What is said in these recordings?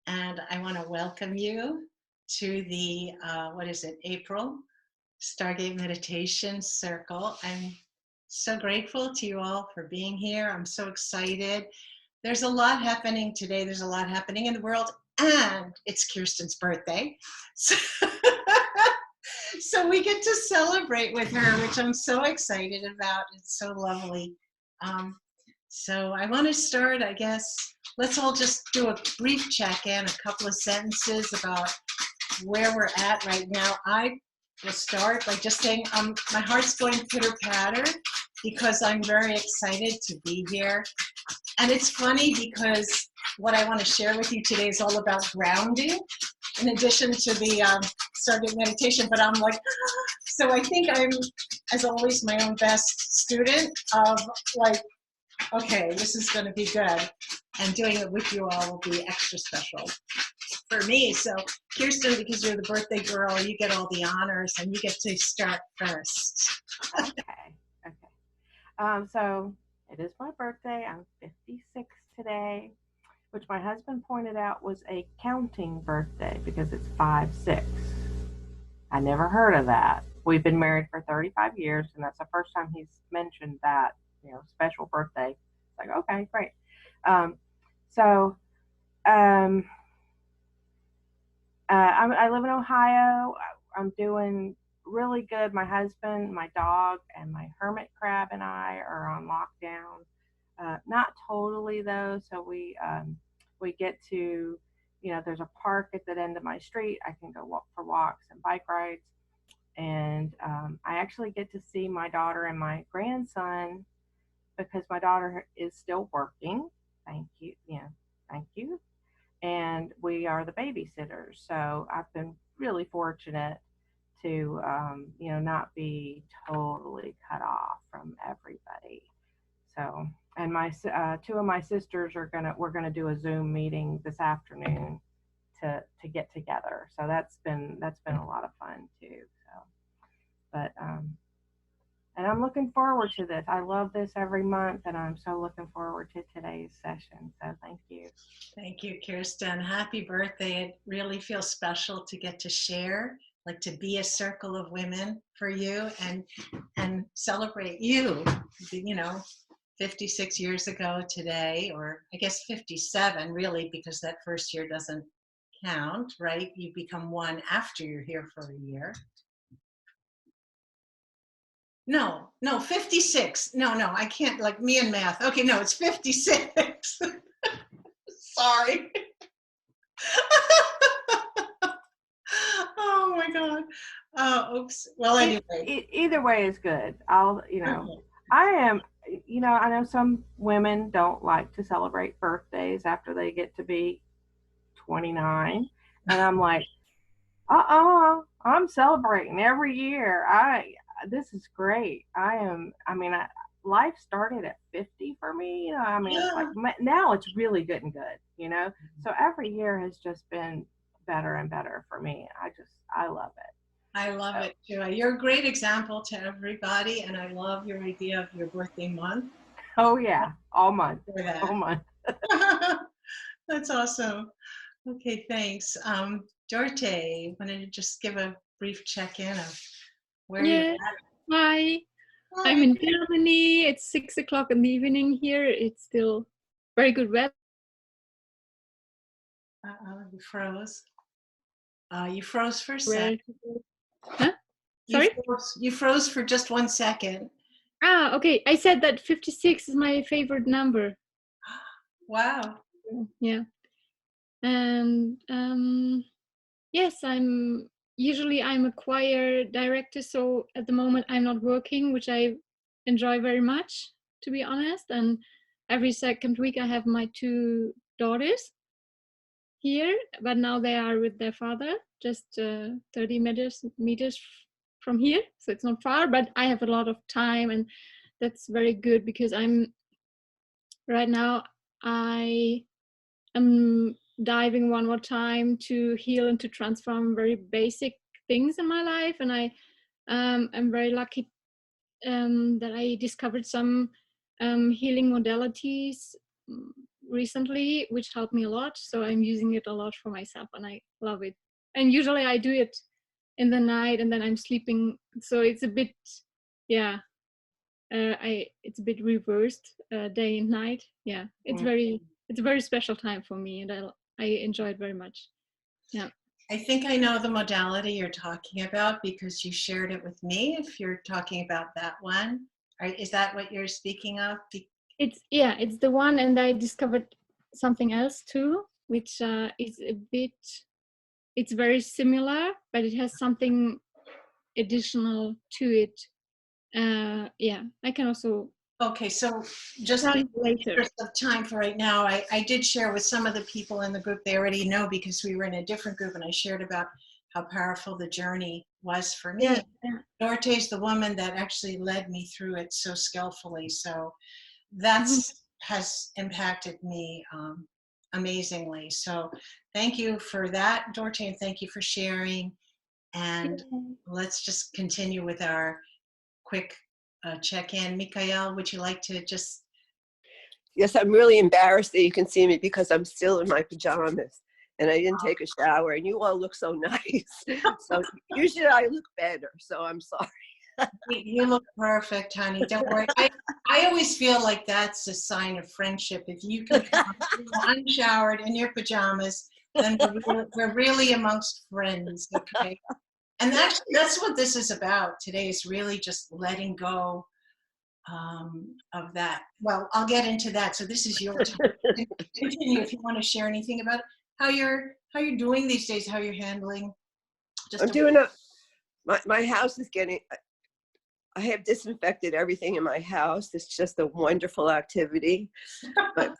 and I want to welcome you to the, what is it, April Stargate Meditation Circle. I'm so grateful to you all for being here. I'm so excited. There's a lot happening today. There's a lot happening in the world, and it's Kirsten's birthday. So, so we get to celebrate with her, which I'm so excited about. It's so lovely. So I want to start, I guess, let's all just do a brief check-in, a couple of sentences about where we're at right now. I will start by just saying my heart's going pitter-patter because I'm very excited to be here. And it's funny because what I want to share with you today is all about grounding in addition to the Stargate meditation, but I'm like, so I think I'm, as always, my own best student of like, okay, this is going to be good. And doing it with you all will be extra special for me. So Kirsten, because you're the birthday girl, you get all the honors and you get to start first. Okay. So it is my birthday. I'm 56 today, which my husband pointed out was a counting birthday because it's 5-6. I never heard of that. We've been married for 35 years, and that's the first time he's mentioned that, special birthday. It's like, okay, great. So I live in Ohio. I'm doing really good. My husband, my dog, and my hermit crab and I are on lockdown. Not totally though. So we get to, there's a park at the end of my street. I can go walk for walks and bike rides, and I actually get to see my daughter and my grandson because my daughter is still working. Thank you. Thank you. And we are the babysitters. So I've been really fortunate to, not be totally cut off from everybody. So, and my two of my sisters we're gonna do a Zoom meeting this afternoon to get together. So that's been a lot of fun too. So, but and I'm looking forward to this. I love this every month, and I'm so looking forward to today's session. So thank you. Thank you, Kirsten. Happy birthday. It really feels special to get to share, like to be a circle of women for you and celebrate you, 56 years ago today, or I guess 57 really, because that first year doesn't count, right? You become one after you're here for a year. No, 56. No, I can't, like me and math. Okay, no, it's 56. Sorry. Oh my God. Oops. Well, anyway. Either way is good. I am, I know some women don't like to celebrate birthdays after they get to be 29. And I'm like, I'm celebrating every year. This is great. Life started at 50 for me. It's like now it's really good and good, So every year has just been better and better for me. I love it. I love it too. You're a great example to everybody, and I love your idea of your birthday month. Oh yeah, all month. All month. That's awesome. Okay, thanks. Dorte, wanted to just give a brief check-in of where you're at. Hi. I'm in Germany. It's 6 o'clock in the evening here. It's still very good weather. You froze. You froze for a second. Huh? Sorry? You froze for just 1 second. Okay. I said that 56 is my favorite number. Wow. Yeah. And yes, I'm a choir director, so at the moment I'm not working, which I enjoy very much, to be honest. And every second week I have my 2 daughters here, but now they are with their father, just 30 meters from here, so it's not far, but I have a lot of time, and that's very good because right now I am diving one more time to heal and to transform very basic things in my life, and I'm very lucky that I discovered some healing modalities recently, which helped me a lot. So I'm using it a lot for myself, and I love it. And usually I do it in the night, and then I'm sleeping. So it's a bit, yeah, it's a bit reversed, day and night. Yeah, it's a very special time for me, and I enjoy it very much. Yeah. I think I know the modality you're talking about because you shared it with me. If you're talking about that one, is that what you're speaking of? It's the one, and I discovered something else too, which is a bit. It's very similar, but it has something additional to it. Yeah, I can also Okay, so just tell in you the later. interest of time for right now, I did share with some of the people in the group, they already know because we were in a different group, and I shared about how powerful the journey was for me. Yeah, Dorte's the woman that actually led me through it so skillfully. So Mhm. that's has impacted me amazingly. So thank you for that, Dorte, and thank you for sharing. And let's just continue with our quick check-in. Mikael, would you like to just? Yes, I'm really embarrassed that you can see me because I'm still in my pajamas and I didn't take a shower, and you all look so nice. So usually I look better, so I'm sorry. You look perfect, honey. Don't worry. I always feel like that's a sign of friendship. If you can come unshowered in your pajamas, then we're really amongst friends, okay? And actually, that's what this is about today, is really just letting go of that. Well, I'll get into that. So this is your time. Continue if you want to share anything about how you're doing these days, how you're handling. I'm doing my house is getting, I have disinfected everything in my house. It's just a wonderful activity. But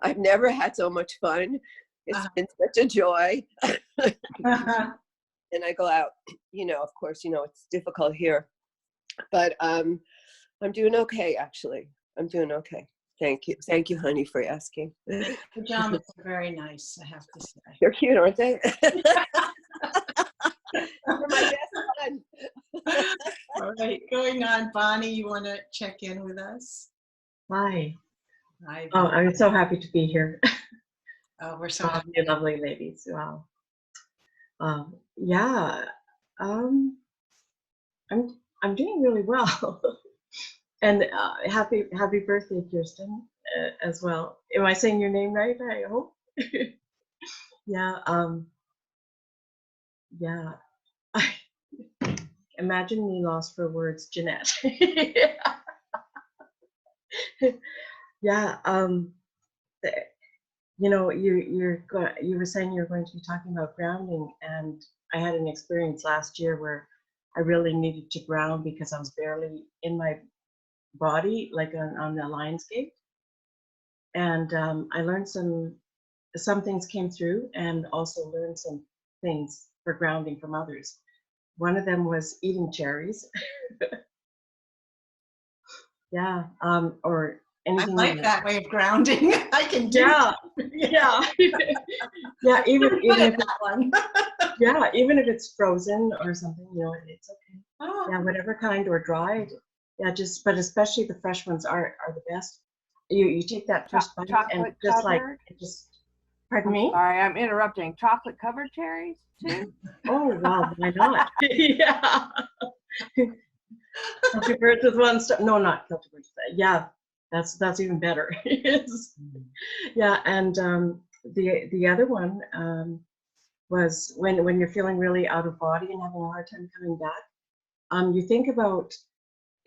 I've never had so much fun. It's been such a joy. And I go out, of course, it's difficult here. But I'm doing okay, actually. I'm doing okay. Thank you. Thank you, honey, for asking. Pajamas are very nice, I have to say. They're cute, aren't they? They're my best friend. All right, going on. Bonnie, you want to check in with us? Hi. Hi. Oh, I'm so happy to be here. Oh, we're so happy. You lovely ladies. Wow. Yeah. Um, I'm doing really well. And happy birthday, Kirsten, as well. Am I saying your name right? I hope. Yeah. Yeah. Imagine me lost for words, Jeanette. Yeah. You were saying you were going to be talking about grounding, and I had an experience last year where I really needed to ground because I was barely in my body, like on the Lionsgate. And I learned some things came through, and also learned some things for grounding from others. One of them was eating cherries. Yeah, or I anything. like that way of grounding. I can do Yeah, yeah, yeah. Even if that one. yeah, even if it's frozen or something, it's okay. Oh. Yeah, whatever kind, or dried. Yeah, but especially the fresh ones are the best. You take that first bite and just like pardon me? Sorry, I'm interrupting. Chocolate covered cherries too? Oh wow, why not? Yeah. Kill two birds with one stone. No, not kill two birds. Yeah, that's even better. Yeah, and the other one was when you're feeling really out of body and having a hard time coming back. You think about,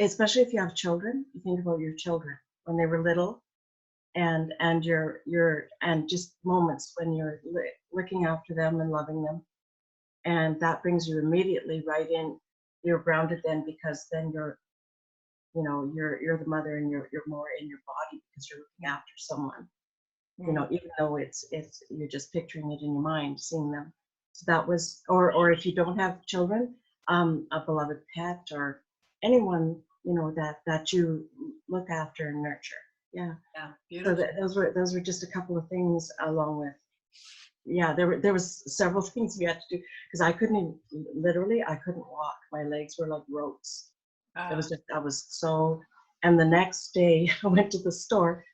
especially if you have children, you think about your children when they were little, and just moments when you're looking after them and loving them, and that brings you immediately right in. You're grounded then, because then you're the mother, and you're more in your body because you're looking after someone. Even though it's you're just picturing it in your mind, seeing them. So that was, or if you don't have children, a beloved pet, or anyone that you look after and nurture. Yeah. Yeah, beautiful. So those were just a couple of things, along with, yeah, there was several things we had to do, because I couldn't walk. My legs were like ropes. It was just, I was so, and the next day I went to the store,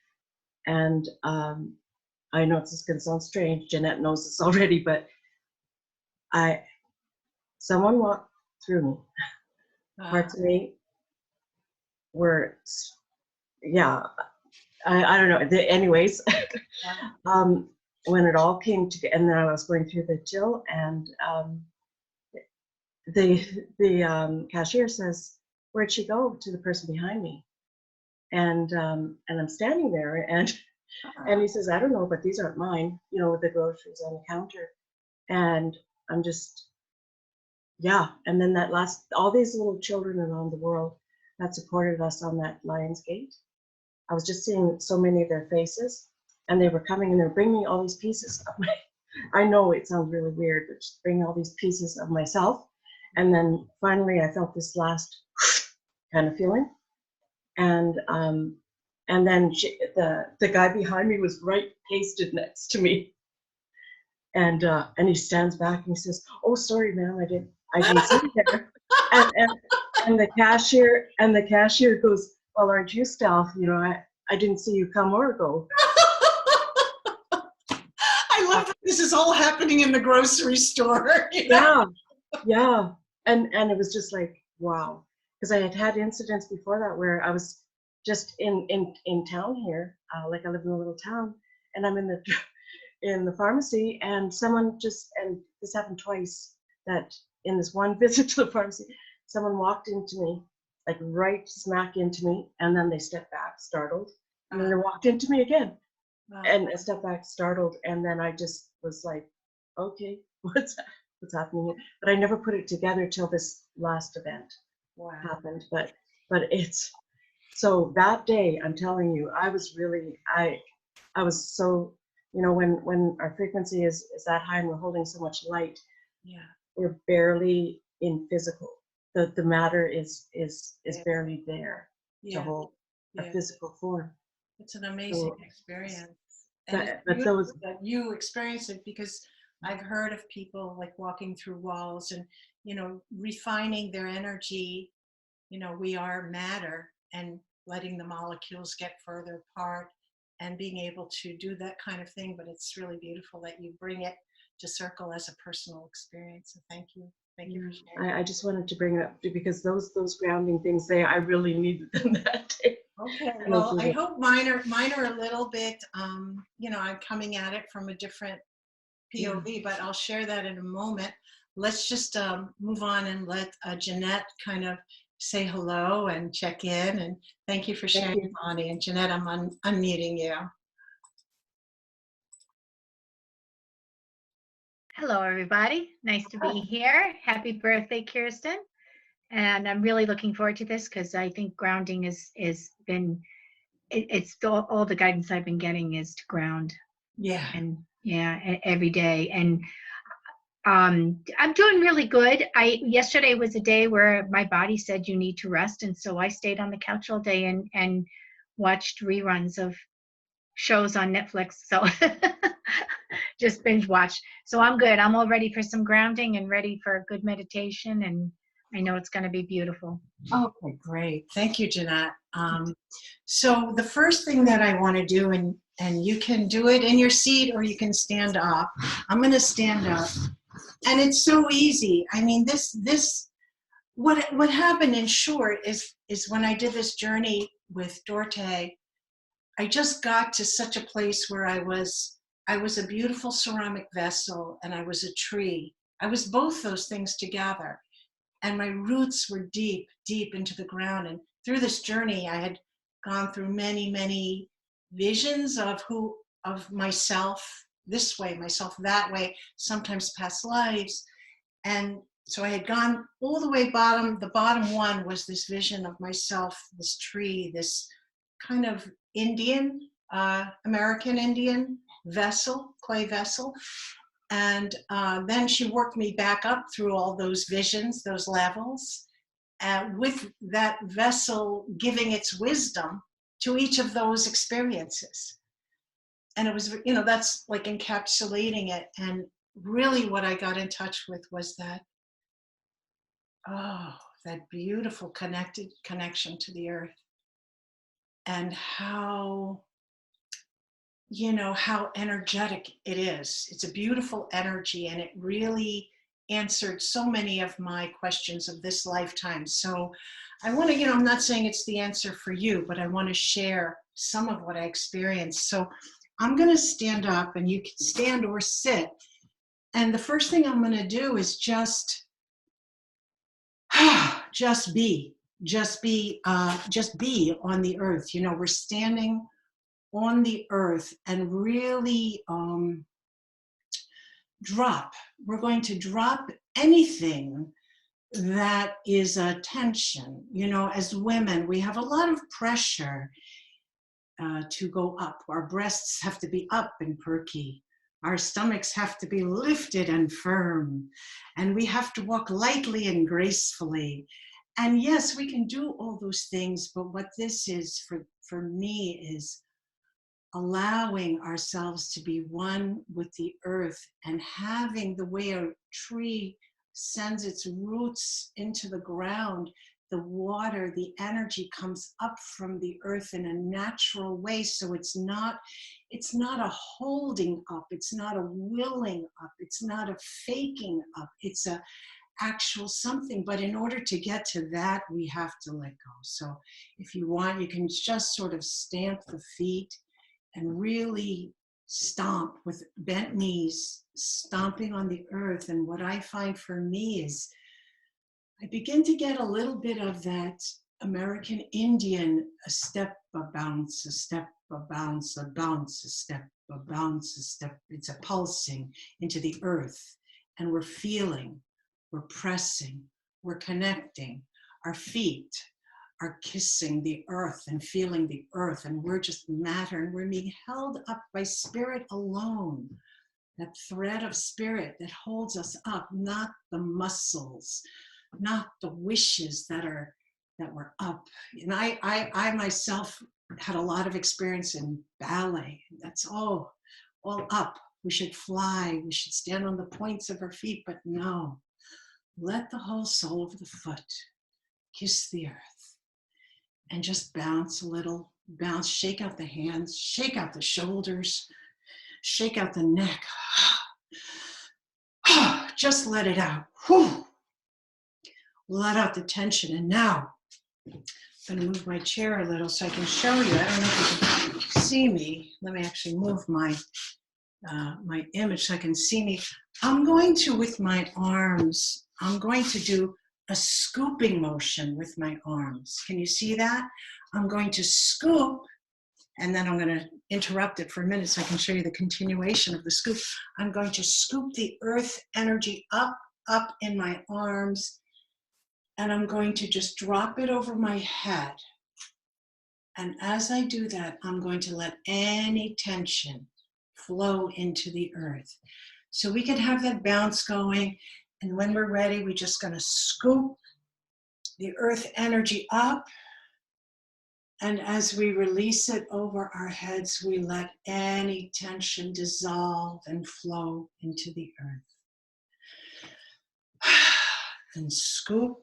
And I know this is going to sound strange. Jeanette knows this already, but someone walked through me. Parts of me were, yeah, I don't know. Anyways, when it all came together, and then I was going through the till, and the cashier says, "Where'd she go?" to the person behind me, and I'm standing there, and he says, "I don't know, but these aren't mine." You know, with the groceries on the counter, and I'm just, yeah. And then all these little children around the world that supported us on that Lion's Gate. I was just seeing so many of their faces, and they were coming and they're bringing all these pieces of my, I know it sounds really weird, but just bringing all these pieces of myself. And then finally I felt this last kind of feeling. And then the guy behind me was right pasted next to me. And he stands back and he says, "Oh, sorry, ma'am, I didn't see you there." And the cashier goes, "Well, aren't you Stealth? You know, I didn't see you come or go." I love that this is all happening in the grocery store. You know? Yeah. And it was just like, wow. Because I had incidents before that where I was just in town here, like I live in a little town, and I'm in the pharmacy, and and this happened twice, that in this one visit to the pharmacy, someone walked into me, like right smack into me, and then they stepped back, startled, and then they walked into me again, and I stepped back, startled, and then I just was like, okay, what's happening here? But I never put it together till this last event happened. But it's, so that day, I'm telling you, I was really, I was so, you know, when our frequency is that high and we're holding so much light, we're barely in physical. The matter is barely there to hold a physical form. It's an amazing experience. And it's but beautiful those, that you experience it, because I've heard of people like walking through walls and, you know, refining their energy. You know, we are matter, and letting the molecules get further apart and being able to do that kind of thing. But it's really beautiful that you bring it to Circle as a personal experience. So thank you. Thank you for sharing. I just wanted to bring it up because those grounding things, I really needed them that day. Okay, well, I hope mine are a little bit, you know, I'm coming at it from a different POV, but I'll share that in a moment. Let's just move on and let Jeanette kind of say hello and check in. And thank you for sharing, Bonnie. And Jeanette, I'm unmuting you. Hello, everybody. Nice to be here. Happy birthday, Kirsten. And I'm really looking forward to this because I think grounding it's all the guidance I've been getting is to ground. Yeah. And every day. And I'm doing really good. Yesterday was a day where my body said you need to rest. And so I stayed on the couch all day and watched reruns of shows on Netflix. So just binge watch. So I'm good. I'm all ready for some grounding and ready for a good meditation. And I know it's going to be beautiful. Okay, great. Thank you, Jeanette. So the first thing that I want to do, and you can do it in your seat or you can stand up. I'm going to stand up. And it's so easy. I mean, what happened in short is when I did this journey with Dorte, I just got to such a place where I was a beautiful ceramic vessel and I was a tree. I was both those things together. And my roots were deep, deep into the ground. And through this journey, I had gone through many, many visions of myself this way, myself that way, sometimes past lives. And so I had gone all the way bottom. The bottom one was this vision of myself, this tree, this kind of Indian, American Indian vessel, clay vessel. And then she worked me back up through all those visions, those levels, with that vessel giving its wisdom to each of those experiences. And it was, you know, that's like encapsulating it. And really what I got in touch with was that, that beautiful connection to the earth, and how you know, how energetic it is. It's a beautiful energy, and it really answered so many of my questions of this lifetime. So I want to, you know, I'm not saying it's the answer for you, but I want to share some of what I experienced. So I'm going to stand up, and you can stand or sit. And the first thing I'm going to do is just be, just be on the earth. You know, we're standing on the earth and really drop. We're going to drop anything that is a tension. You know, as women, we have a lot of pressure to go up. Our breasts have to be up and perky. Our stomachs have to be lifted and firm. And we have to walk lightly and gracefully. And yes, we can do all those things, but what this is for me is allowing ourselves to be one with the earth, and having the way a tree sends its roots into the ground, the water, the energy comes up from the earth in a natural way. So it's not a holding up, it's not a willing up, it's not a faking up, it's a actual something. But in order to get to that, we have to let go. So if you want, you can just sort of stamp the feet and really stomp with bent knees, stomping on the earth. And what I find for me is I begin to get a little bit of that American Indian, a step, a bounce, a step, a bounce, a bounce, a step, a bounce, a step. It's a pulsing into the earth. And we're feeling, we're pressing, we're connecting. Our feet are kissing the earth and feeling the earth, and we're just matter, and we're being held up by spirit alone, that thread of spirit that holds us up, not the muscles, not the wishes that were up. And I myself had a lot of experience in ballet. That's all up. We should fly, we should stand on the points of our feet, but no, let the whole sole of the foot kiss the earth. And just bounce a little, bounce, shake out the hands, shake out the shoulders, shake out the neck. Just let it out. Let out the tension. And now, I'm gonna move my chair a little so I can show you. I don't know if you can see me. Let me actually move my image so I can see me. I'm going to, with my arms, I'm going to do a scooping motion with my arms. Can you see that? I'm going to scoop, and then I'm going to interrupt it for a minute so I can show you the continuation of the scoop. I'm going to scoop the earth energy up in my arms, and I'm going to just drop it over my head. And as I do that, I'm going to let any tension flow into the earth. So we can have that bounce going. And when we're ready, we're just going to scoop the earth energy up. And as we release it over our heads, we let any tension dissolve and flow into the earth. And scoop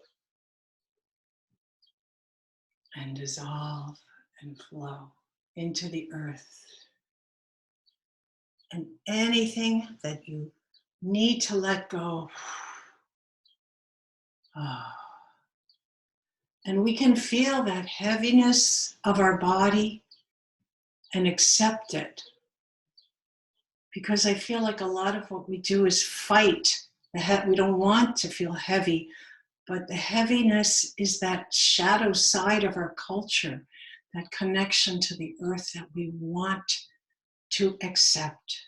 and dissolve and flow into the earth. And anything that you need to let go. And we can feel that heaviness of our body and accept it. Because I feel like a lot of what we do is fight. We don't want to feel heavy, but the heaviness is that shadow side of our culture, that connection to the earth that we want to accept.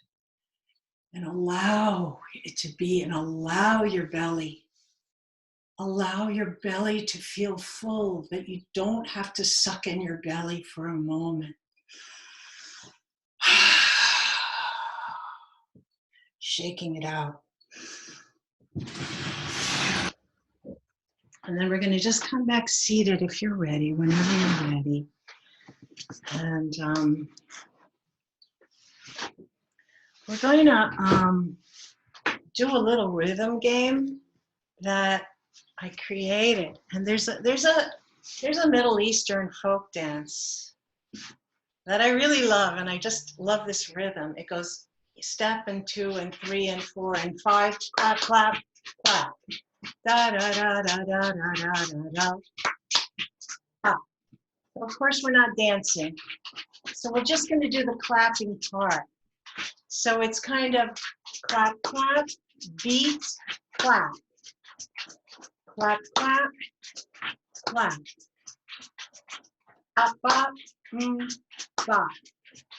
And allow it to be, and allow your belly. Allow your belly to feel full, that you don't have to suck in your belly for a moment. Shaking it out. And then we're going to just come back seated if you're ready, whenever you're ready. And we're going to do a little rhythm game that I created. And there's a Middle Eastern folk dance that I really love, and I just love this rhythm. It goes step and 2 and 3 and 4 and 5, clap, clap, clap. Da da da da da da da da da. Of course, we're not dancing, so we're just going to do the clapping part. So it's kind of clap, clap, beat, clap, clap, clap, clap, bop, bop, bop.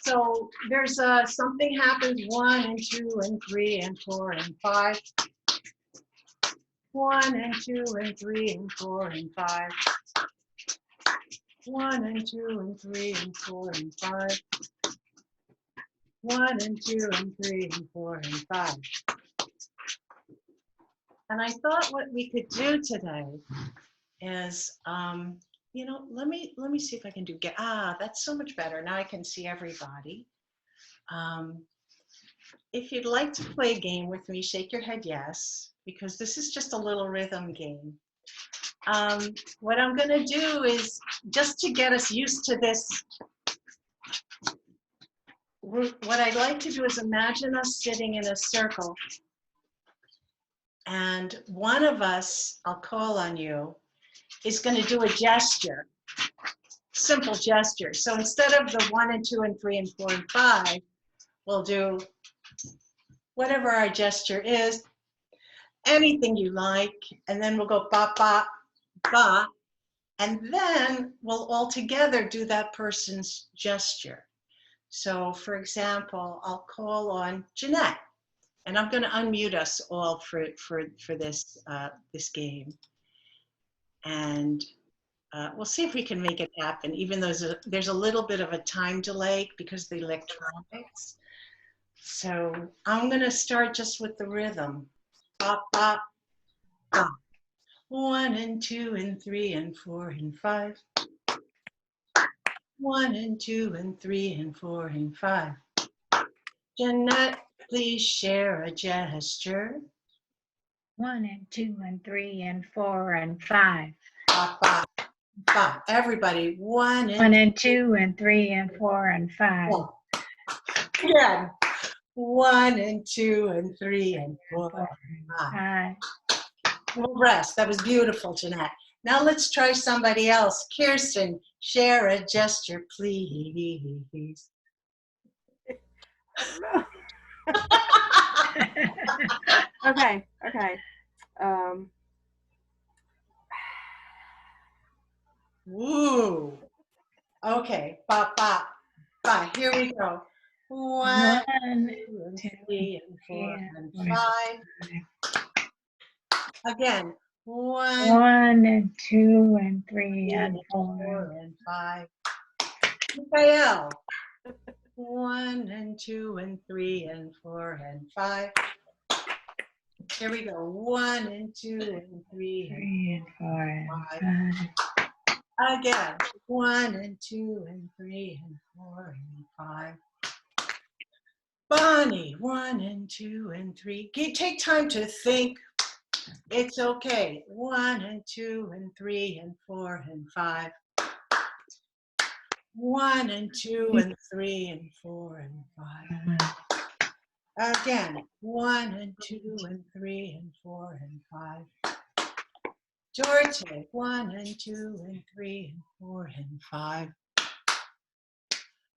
So there's something happens 1 and 2 and 3 and 4 and 5. 1 and 2 and 3 and 4 and 5. 1 and 2 and 3 and 4 and 5. 1 and 2 and 3 and 4 and 5. And I thought what we could do today is, you know, let me see if I can do that's so much better. Now I can see everybody. If you'd like to play a game with me, shake your head yes, because this is just a little rhythm game. What I'm going to do is, just to get us used to this, what I'd like to do is imagine us sitting in a circle, and one of us, I'll call on you, is going to do a gesture, simple gesture. So instead of the 1 and 2 and 3 and 4 and 5, we'll do whatever our gesture is, anything you like, and then we'll go ba, ba, ba, and then we'll all together do that person's gesture. So for example, I'll call on Jeanette, and I'm going to unmute us all for this this game, and we'll see if we can make it happen, even though there's a little bit of a time delay because of the electronics. So I'm going to start just with the rhythm. Bop, bop, bop. 1 and 2 and 3 and 4 and 5. 1 and 2 and 3 and 4 and 5. Jeanette, please share a gesture. 1 and 2 and 3 and 4 and 5. Bop, bop, bop. Everybody, 1 and 2 and 3 and 4 and 5. Again. 1 and 2 and 3 and 4 and 5. We'll rest. That was beautiful, Jeanette. Now let's try somebody else. Kirsten, share a gesture, please. Okay. Woo. Okay. Bop, bop, bop. Here we go. 1, 2, and 3 and 4 and 5. Again. 1 and 2 and 3 and 4 and 5. Michael. 1 and 2 and 3 and 4 and 5. Here we go. 1 and 2 and 3 and 4 and 5. Again. 1 and 2 and 3 and 4 and 5. Bonnie, 1 and 2 and 3. Take time to think. It's okay. 1 and 2 and 3 and 4 and 5. 1 and 2 and 3 and 4 and 5. Again, 1 and 2 and 3 and 4 and 5. George, 1 and 2 and 3 and 4 and 5.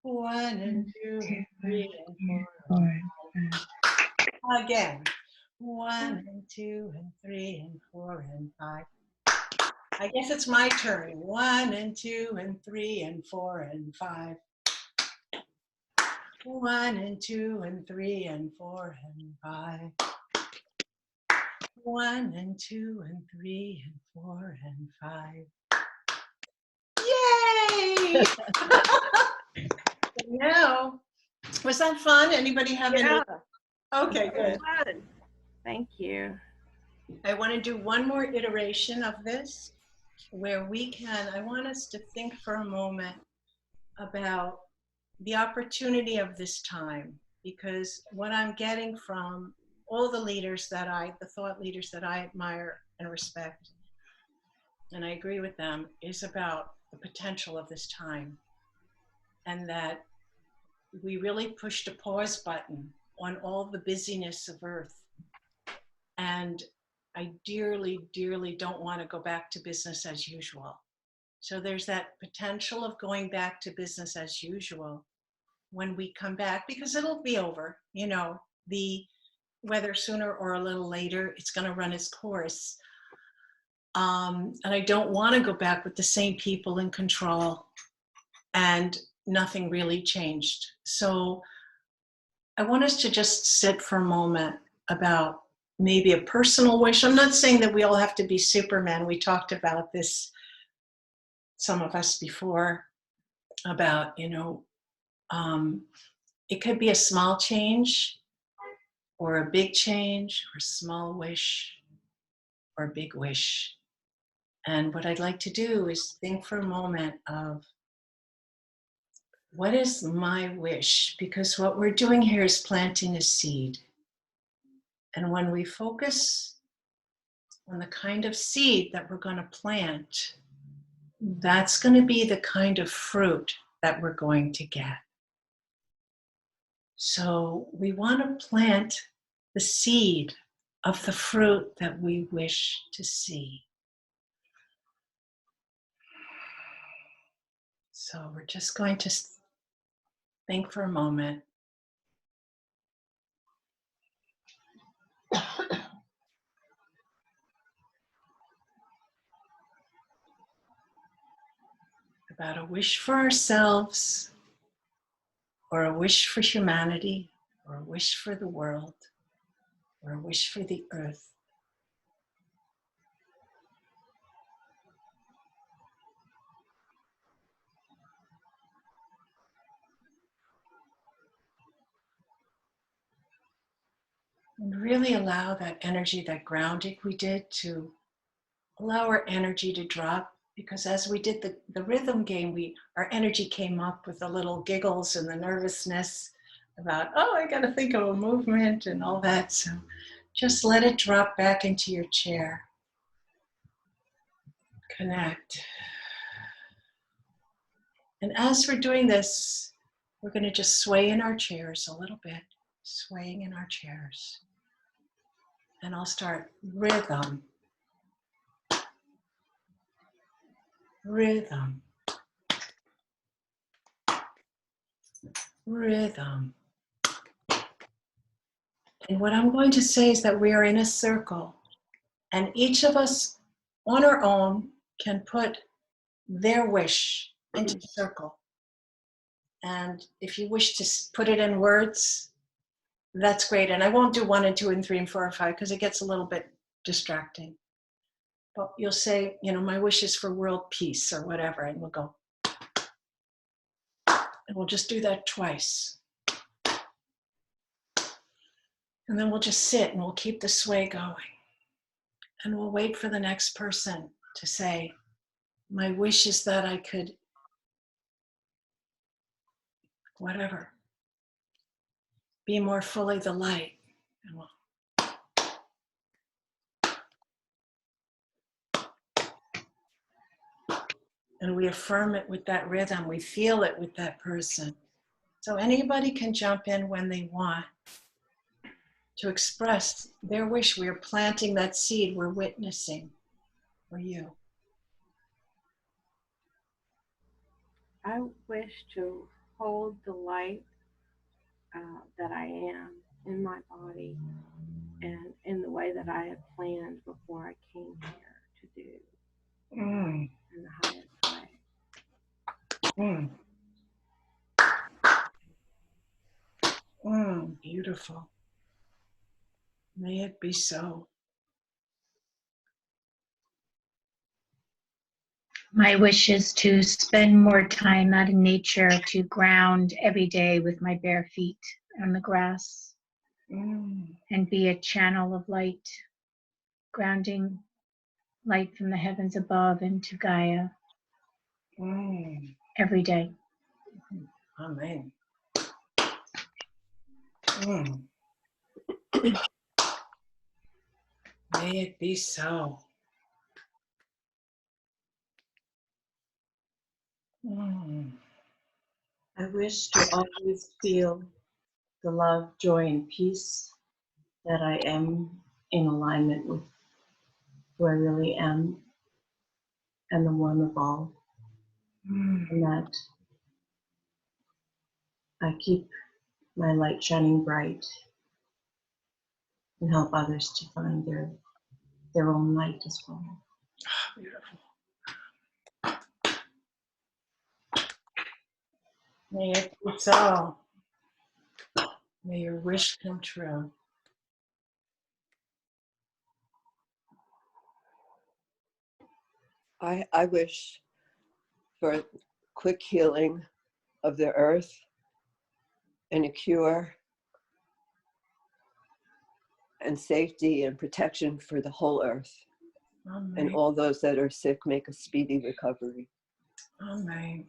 1 and 2 and 3 and 4 and 5. Again, 1 and 2 and 3 and 4 and 5. I guess it's my turn. 1 and 2 and 3 and 4 and 5. 1 and 2 and 3 and 4 and 5. 1 and 2 and 3 and 4 and 5. Yay! Now, was that fun? Anybody have any? Okay, good. Thank you. I want to do one more iteration of this where we can, I want us to think for a moment about the opportunity of this time, because what I'm getting from all the leaders the thought leaders that I admire and respect, and I agree with them, is about the potential of this time. and that we really pushed a pause button on all the busyness of Earth. And I dearly, dearly don't want to go back to business as usual. So there's that potential of going back to business as usual when we come back, because it'll be over, you know, whether sooner or a little later, it's going to run its course. And I don't want to go back with the same people in control and nothing really changed. So I want us to just sit for a moment about maybe a personal wish. I'm not saying that we all have to be Superman. We talked about this, some of us before, about, you know, it could be a small change or a big change or a small wish or a big wish. And what I'd like to do is think for a moment of, what is my wish? Because what we're doing here is planting a seed. And when we focus on the kind of seed that we're going to plant, that's going to be the kind of fruit that we're going to get. So we want to plant the seed of the fruit that we wish to see. So we're just going to think for a moment. About a wish for ourselves, or a wish for humanity, or a wish for the world, or a wish for the earth. And really allow that energy, that grounding we did, to allow our energy to drop. Because as we did the rhythm game, our energy came up with the little giggles and the nervousness about, oh, I got to think of a movement and all that. So just let it drop back into your chair. Connect. And as we're doing this, we're going to just sway in our chairs a little bit, swaying in our chairs. And I'll start rhythm. Rhythm. Rhythm. And what I'm going to say is that we are in a circle, and each of us on our own can put their wish into the circle. And if you wish to put it in words, that's great. And I won't do 1 and 2 and 3 and 4 and 5 because it gets a little bit distracting. But you'll say, you know, my wish is for world peace or whatever, and we'll go. And we'll just do that twice. And then we'll just sit and we'll keep the sway going. And we'll wait for the next person to say, my wish is that I could, whatever, be more fully the light. And we'll, and we affirm it with that rhythm. We feel it with that person. So anybody can jump in when they want to express their wish. We're planting that seed. We're witnessing for you. I wish to hold the light that I am in my body and in the way that I had planned before I came here to do in the highest way. Beautiful. May it be so. My wish is to spend more time out in nature, to ground every day with my bare feet on the grass and be a channel of light, grounding light from the heavens above into Gaia every day. Amen. May it be so. I wish to always feel the love, joy, and peace that I am in alignment with who I really am and the one of all, and that I keep my light shining bright and help others to find their own light as well. Beautiful. May it be so. May your wish come true. I wish for quick healing of the earth and a cure and safety and protection for the whole earth. Amen. And all those that are sick make a speedy recovery. Amen.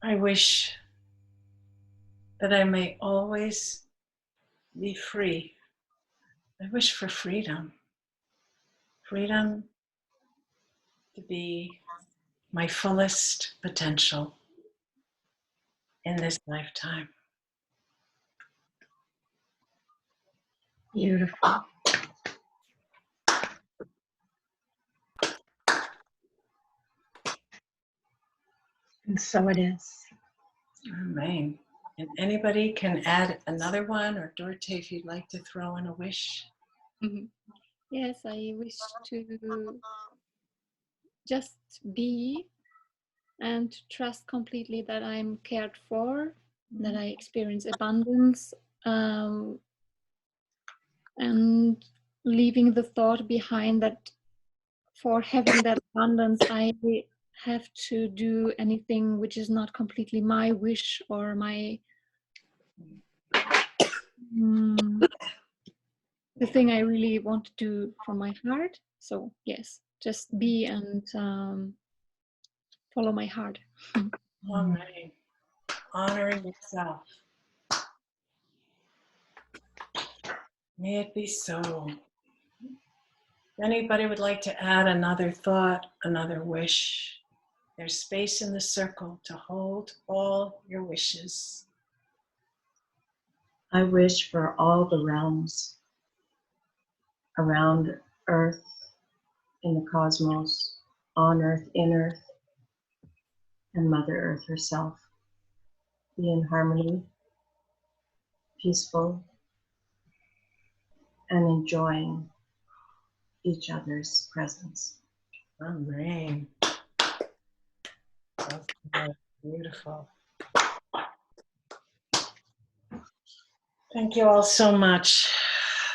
I wish that I may always be free. I wish for freedom. Freedom to be my fullest potential in this lifetime. Beautiful. And so it is. Amen. And anybody can add another one, or Dorothy, if you'd like to throw in a wish. Yes, I wish to just be and trust completely that I'm cared for, that I experience abundance, and leaving the thought behind that for having that abundance, I have to do anything which is not completely my wish or my the thing I really want to do from my heart. So yes, just be and follow my heart. Amen. Honoring yourself. May it be so. If anybody would like to add another thought, another wish, there's space in the circle to hold all your wishes. I wish for all the realms around Earth, in the cosmos, on Earth, in Earth, and Mother Earth herself be in harmony, peaceful, and enjoying each other's presence. Amen. That's beautiful. Thank you all so much.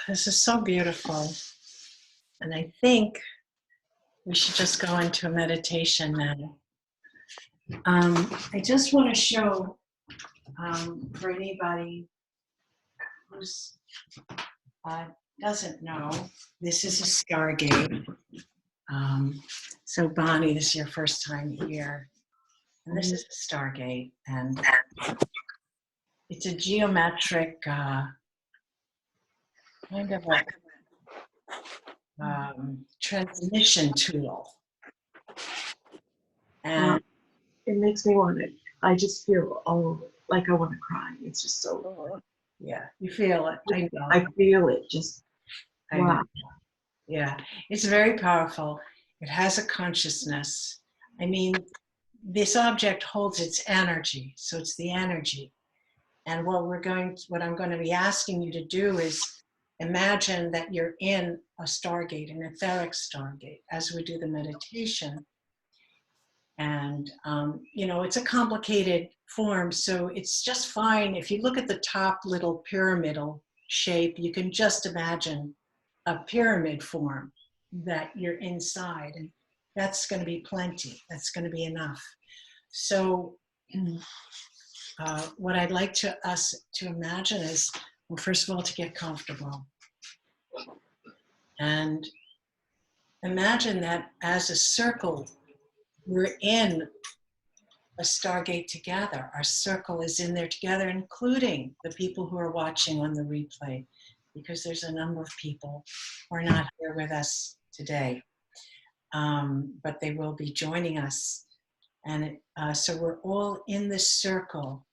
This is so beautiful. And I think we should just go into a meditation now. I just want to show, for anybody who's doesn't know, this is a Stargate. So Bonnie, this is your first time here. And this is a Stargate. And it's a geometric kind of a transmission tool. And it makes me want to, I just feel, like I want to cry. It's just so, yeah, you feel it. I know. I feel it just, I wow. know. Yeah, it's very powerful. It has a consciousness. I mean, this object holds its energy, so it's the energy. And what I'm going to be asking you to do is imagine that you're in a Stargate, an etheric Stargate, as we do the meditation. And, it's a complicated form, so it's just fine. If you look at the top little pyramidal shape, you can just imagine a pyramid form that you're inside, and that's going to be plenty. That's going to be enough. So what I'd like us to imagine is, well, first of all, to get comfortable. And imagine that as a circle, we're in a Stargate together. Our circle is in there together, including the people who are watching on the replay, because there's a number of people who are not here with us today, but they will be joining us. And so we're all in this circle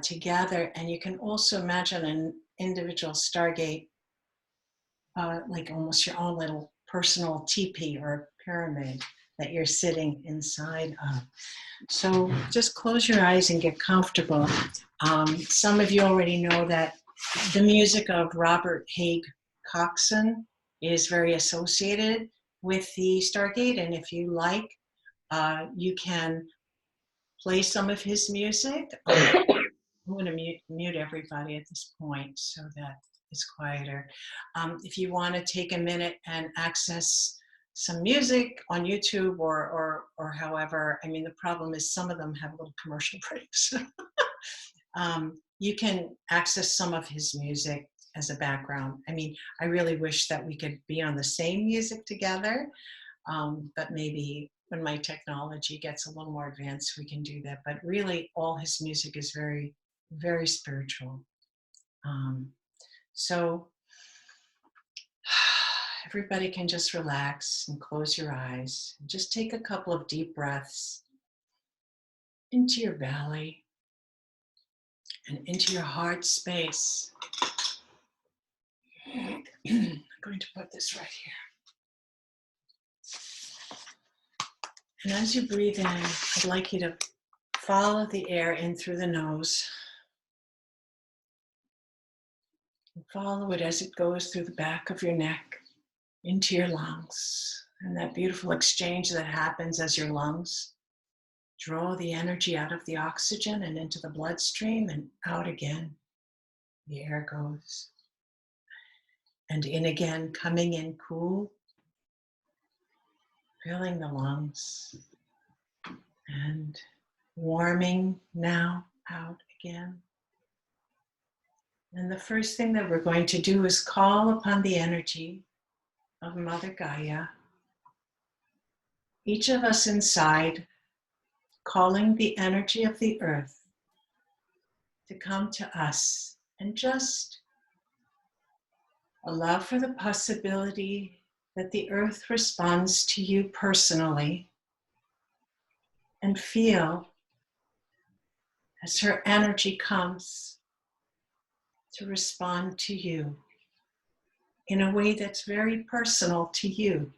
together, and you can also imagine an individual Stargate, like almost your own little personal teepee or pyramid that you're sitting inside of. So just close your eyes and get comfortable. Some of you already know that the music of Robert Haig Coxon is very associated with the Stargate, and if you like, you can play some of his music. I'm going to mute everybody at this point so that it's quieter. If you want to take a minute and access some music on YouTube or however, I mean, the problem is some of them have little commercial breaks. You can access some of his music as a background. I mean, I really wish that we could be on the same music together, but maybe when my technology gets a little more advanced, we can do that. But really, all his music is very, very spiritual. So everybody can just relax and close your eyes. Just take a couple of deep breaths into your belly and into your heart space. I'm going to put this right here. And as you breathe in, I'd like you to follow the air in through the nose. And follow it as it goes through the back of your neck into your lungs. And that beautiful exchange that happens as your lungs draw the energy out of the oxygen and into the bloodstream and out again. The air goes. And in again, coming in cool, filling the lungs. And warming now out again. And the first thing that we're going to do is call upon the energy of Mother Gaia. Each of us inside, calling the energy of the earth to come to us and just allow for the possibility that the earth responds to you personally, and feel as her energy comes to respond to you in a way that's very personal to you.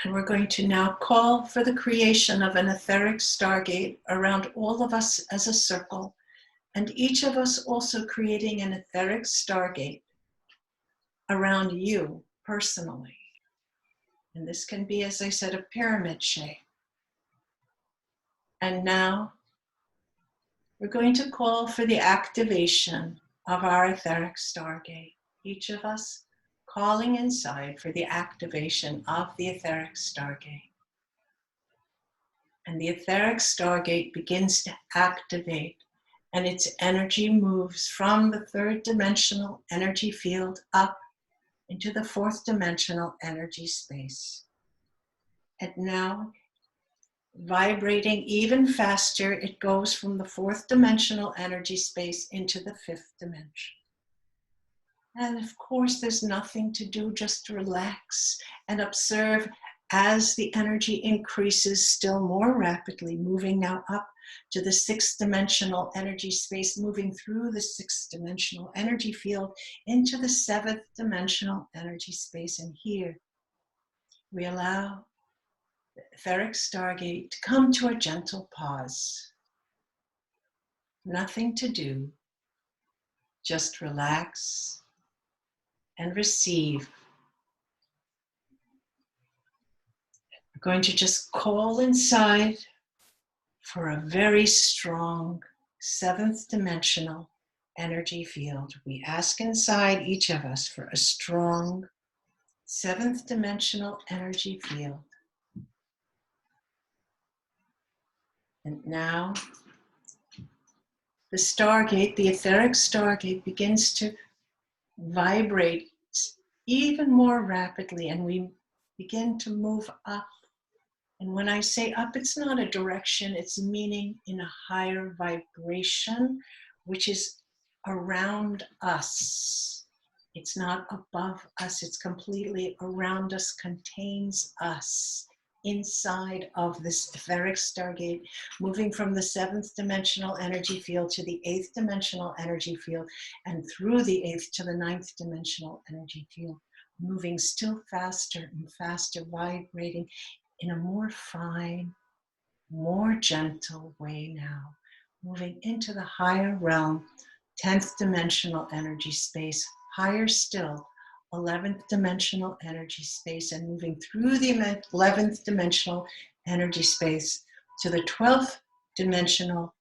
And we're going to now call for the creation of an etheric stargate around all of us as a circle, and each of us also creating an etheric stargate around you personally. And this can be, as I said, a pyramid shape. And now we're going to call for the activation of our etheric stargate. Each of us calling inside for the activation of the etheric stargate. And the etheric stargate begins to activate, and its energy moves from the third dimensional energy field up into the fourth dimensional energy space. And now, vibrating even faster, it goes from the fourth dimensional energy space into the fifth dimension. And of course, there's nothing to do, just relax and observe as the energy increases still more rapidly, moving now up to the sixth dimensional energy space, moving through the sixth dimensional energy field into the seventh dimensional energy space. And here we allow the etheric stargate to come to a gentle pause. Nothing to do, just relax and receive. We're going to just call inside for a very strong seventh dimensional energy field. We ask inside each of us for a strong seventh dimensional energy field. And now the stargate, the etheric stargate, begins to vibrate even more rapidly, and we begin to move up And when I say up, it's not a direction, it's meaning in a higher vibration, which is around us. It's not above us, it's completely around us, contains us inside of this etheric stargate, moving from the 7th dimensional energy field to the 8th dimensional energy field, and through the 8th to the 9th dimensional energy field, moving still faster and faster, vibrating in a more fine, more gentle way now, moving into the higher realm, 10th dimensional energy space, higher still, 11th dimensional energy space, and moving through the 11th dimensional energy space to the 12th dimensional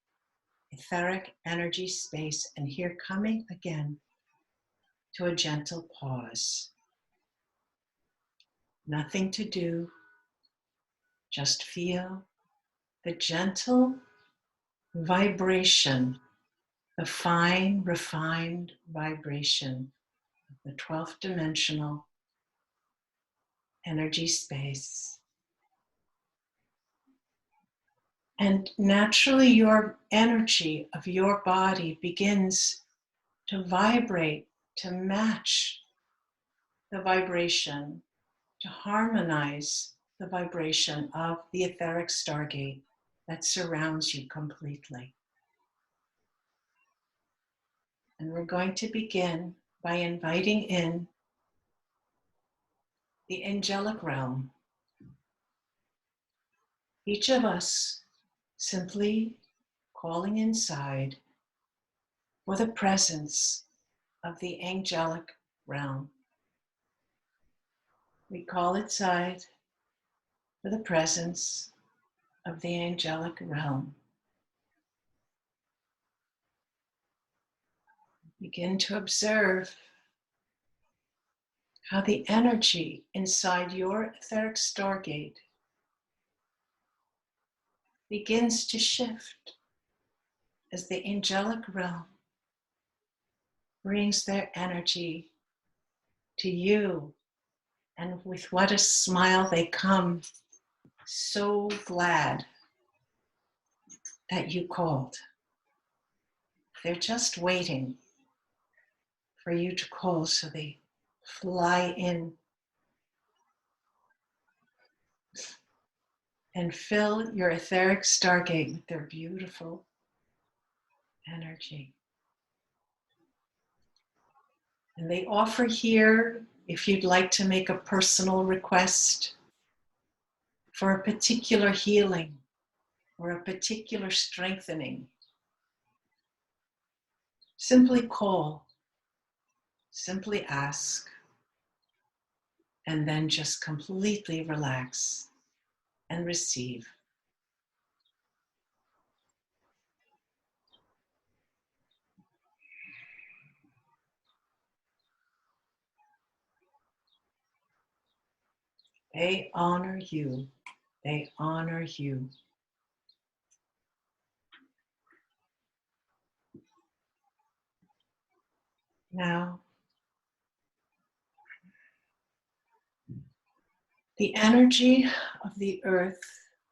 etheric energy space, and here coming again to a gentle pause. Nothing to do, just feel the gentle vibration, the fine, refined vibration of the 12th dimensional energy space. And naturally, your energy of your body begins to vibrate, to match the vibration, to harmonize the vibration of the etheric stargate that surrounds you completely. And we're going to begin by inviting in the angelic realm. Each of us simply calling inside for the presence of the angelic realm. We call inside for the presence of the angelic realm. Begin to observe how the energy inside your etheric stargate begins to shift as the angelic realm brings their energy to you, and with what a smile they come, so glad that you called. They're just waiting for you to call, so they fly in and fill your etheric stargate with their beautiful energy. And they offer here, if you'd like to make a personal request for a particular healing or a particular strengthening, simply call, simply ask, and then just completely relax and receive. They honor you. They honor you. Now, the energy of the earth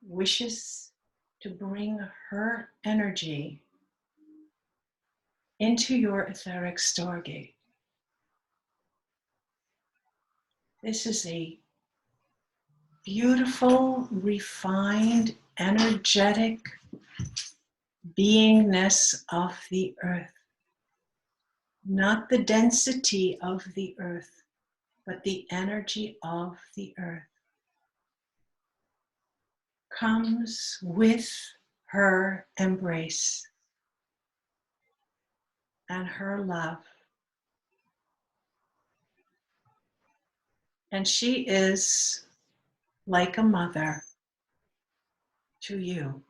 wishes to bring her energy into your etheric stargate. This is a beautiful, refined, energetic beingness of the earth. Not the density of the earth, but the energy of the earth comes with her embrace and her love. And she is like a mother to you,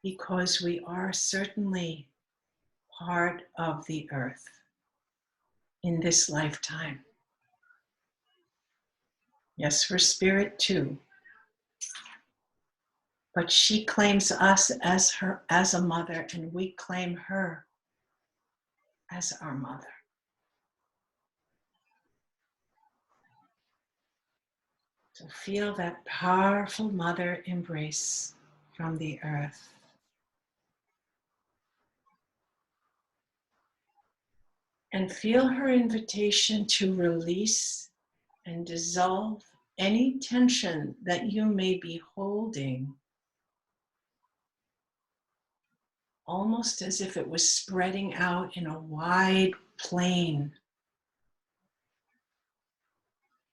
because we are certainly part of the earth in this lifetime. Yes, we're spirit too, but she claims us as a mother, and we claim her as our mother. So feel that powerful mother embrace from the earth. And feel her invitation to release and dissolve any tension that you may be holding, almost as if it was spreading out in a wide plain.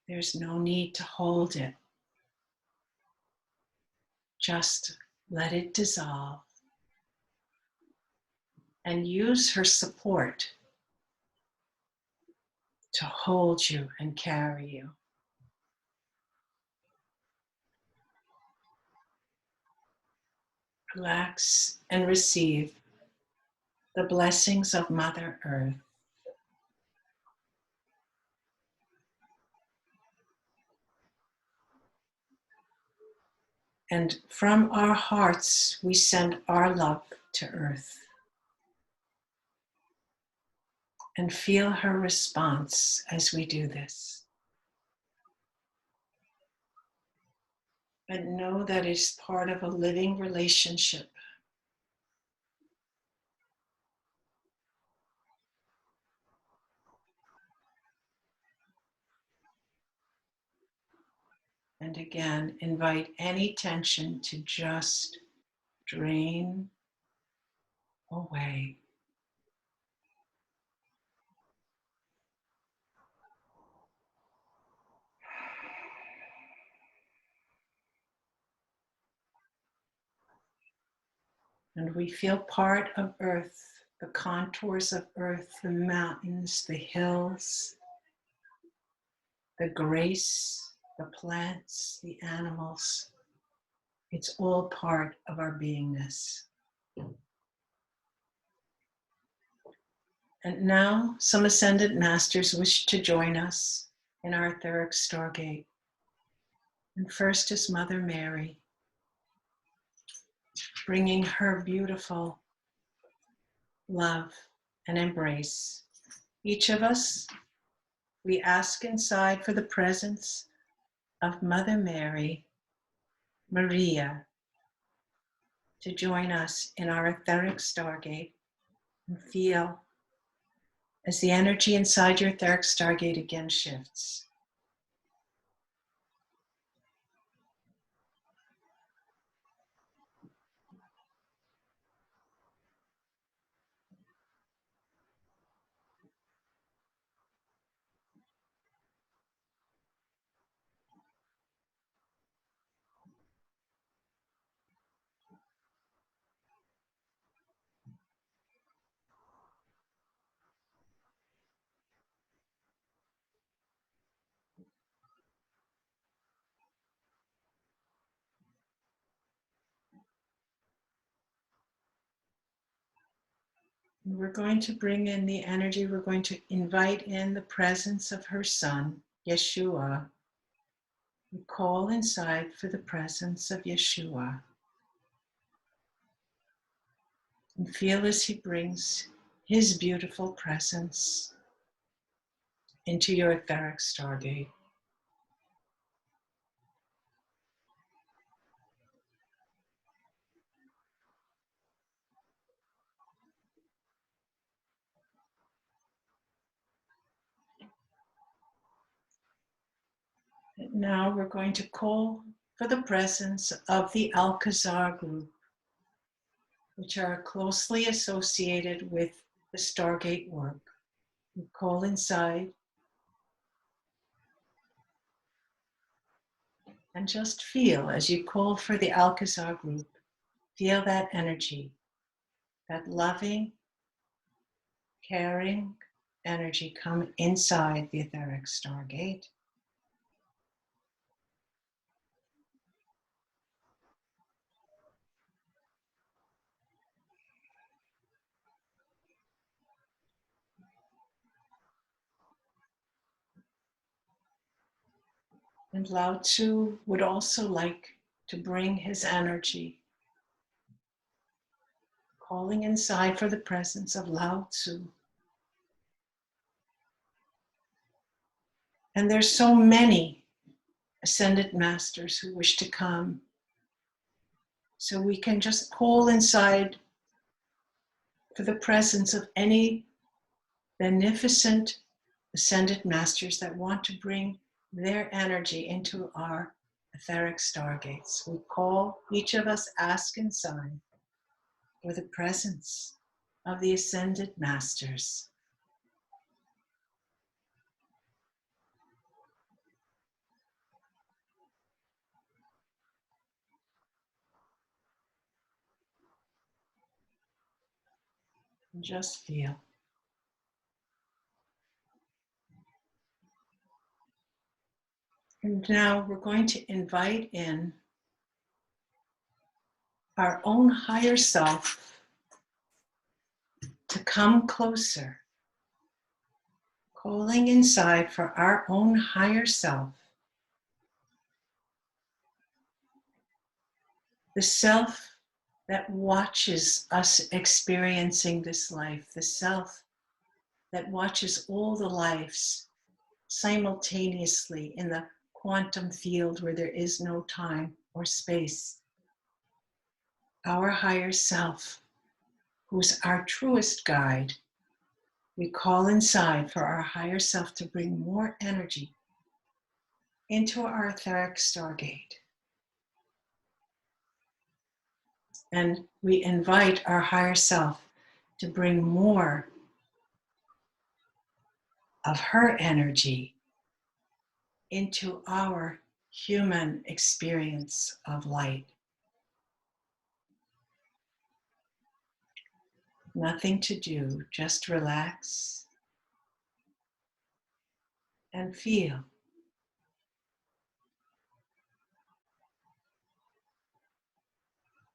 There's no need to hold it. Just let it dissolve and use her support to hold you and carry you. Relax and receive the blessings of Mother Earth. And from our hearts, we send our love to Earth. And feel her response as we do this. But know that it's part of a living relationship. And again, invite any tension to just drain away. And we feel part of Earth, the contours of Earth, the mountains, the hills, the grace, the plants, the animals. It's all part of our beingness. And now some Ascended Masters wish to join us in our etheric Stargate. And first is Mother Mary, bringing her beautiful love and embrace. Each of us, we ask inside for the presence of Mother Mary, Maria, to join us in our etheric Stargate and feel as the energy inside your etheric Stargate again shifts. And we're going to bring in the energy, we're going to invite in the presence of her son, Yeshua. We call inside for the presence of Yeshua. And feel as he brings his beautiful presence into your etheric Stargate. And now we're going to call for the presence of the Alcazar group, which are closely associated with the Stargate work. We call inside and just feel as you call for the Alcazar group, feel that energy, that loving, caring energy come inside the etheric Stargate. And Lao Tzu would also like to bring his energy, calling inside for the presence of Lao Tzu. And there's so many ascended masters who wish to come. So we can just call inside for the presence of any beneficent ascended masters that want to bring their energy into our etheric stargates. We call, each of us ask inside for the presence of the ascended masters. And just feel. And now we're going to invite in our own higher self to come closer, calling inside for our own higher self, the self that watches us experiencing this life, the self that watches all the lives simultaneously in the quantum field where there is no time or space. Our higher self, who's our truest guide, we call inside for our higher self to bring more energy into our etheric stargate. And we invite our higher self to bring more of her energy into our human experience of light. Nothing to do, just relax and feel.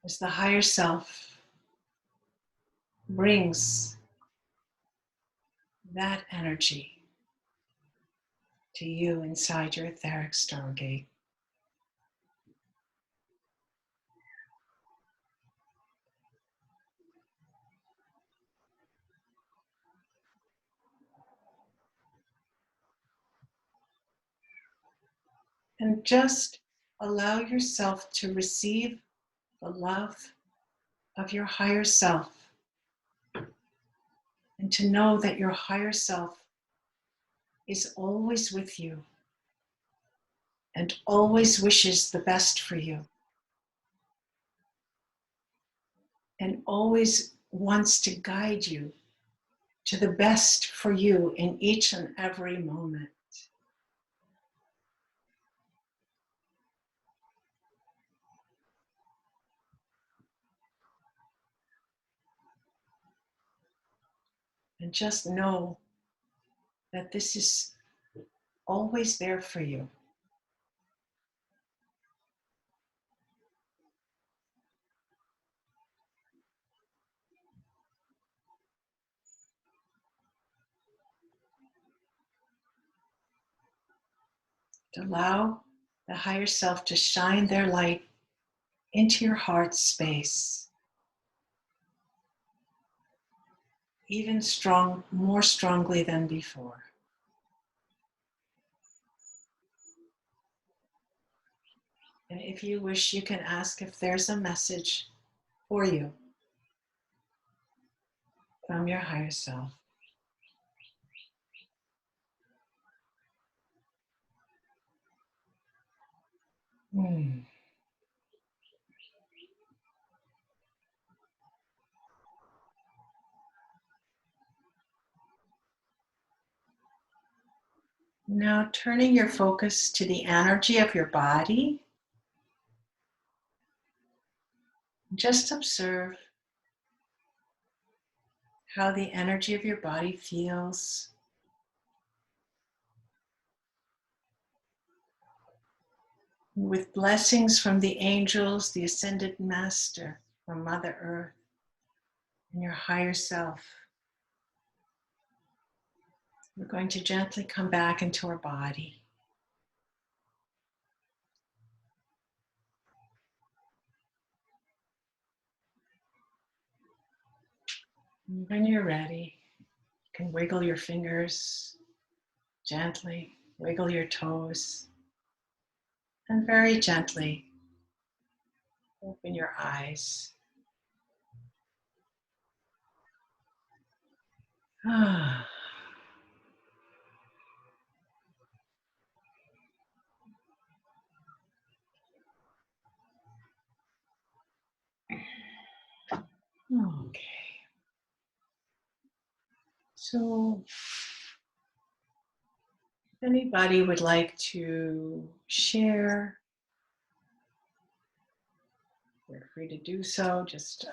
As the higher self brings that energy to you inside your etheric stargate. And just allow yourself to receive the love of your higher self and to know that your higher self is always with you and always wishes the best for you and always wants to guide you to the best for you in each and every moment. And just know that this is always there for you. To allow the higher self to shine their light into your heart space, even more strongly than before. And if you wish, you can ask if there's a message for you from your higher self. Now turning your focus to the energy of your body, just observe how the energy of your body feels. With blessings from the angels, the ascended master, from Mother Earth, and your higher self, we're going to gently come back into our body. And when you're ready, you can wiggle your fingers gently, wiggle your toes. And very gently open your eyes. Okay. So, if anybody would like to share, you're free to do so. Just